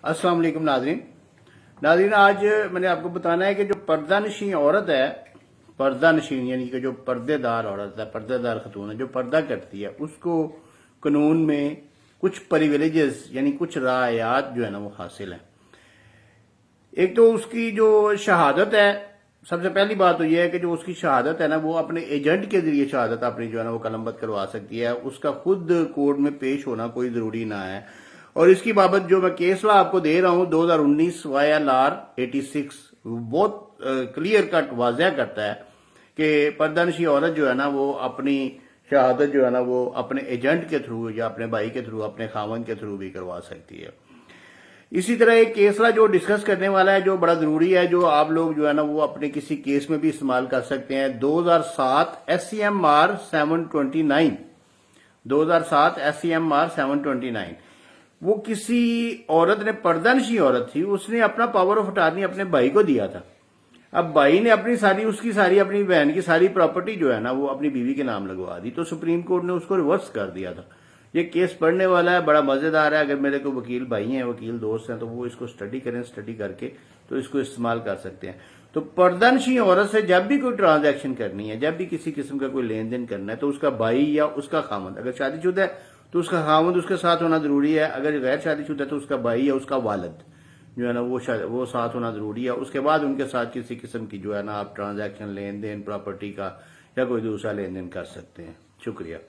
अस्सलाम वालेकुम नाज़रीन, आज मैंने आपको बताना है कि जो पर्दा नशीन औरत है, पर्दा नशीन यानी कि जो पर्देदार औरत है, पर्देदार खतून है, जो पर्दा करती है, उसको कानून में कुछ प्रिविलेजेस यानी कुछ रायात जो है ना वो हासिल है। एक तो उसकी जो शहादत है, सबसे पहली बात तो यह है कि जो उसकी शहादत है ना वो अपने एजेंट के जरिए शहादत अपनी जो है ना वो कलमबंद करवा सकती है। उसका खुद कोर्ट में पेश होना कोई जरूरी ना है। और इसकी बाबत जो मैं केसला आपको दे रहा हूं 2019 YLR 86 बहुत क्लियर कट वाज़ह करता है कि पर्दानशी औरत जो है ना वो अपनी शहादत जो है ना वो अपने एजेंट के थ्रू या अपने भाई के थ्रू, अपने खावन के थ्रू भी करवा सकती है। इसी तरह एक केसला जो डिस्कस करने वाला है, जो बड़ा जरूरी है, जो आप लोग जो है ना वो अपने किसी केस में भी इस्तेमाल कर सकते हैं, 2007 SCMR 729, 2007 SCMR 729। वो किसी औरत ने, पर्दानशी औरत थी, उसने अपना पावर ऑफ अटॉर्नी अपने भाई को दिया था। अब भाई ने अपनी सारी, उसकी सारी, अपनी बहन की सारी प्रॉपर्टी जो है ना वो अपनी बीवी के नाम लगवा दी। तो सुप्रीम कोर्ट ने उसको रिवर्स कर दिया था। ये केस पढ़ने वाला है, बड़ा मजेदार है। अगर मेरे को वकील भाई हैं, वकील दोस्त हैं, तो वो इसको स्टडी करें, स्टडी करके तो इसको इस्तेमाल कर सकते हैं। तो पर्दानशी औरत से जब भी कोई ट्रांजैक्शन करनी है, जब भी किसी किस्म का कोई लेन देन करना है, तो उसका भाई या उसका खामद, अगर शादीशुदा है तो उसका खामद उसके साथ होना जरूरी है। अगर गैर शादीशुदा है तो उसका भाई या उसका वालिद जो है ना वो साथ होना जरूरी है। उसके बाद उनके साथ किसी किस्म की जो है ना आप ट्रांजैक्शन, लेन देन, प्रॉपर्टी का या कोई दूसरा लेन देन कर सकते हैं। शुक्रिया।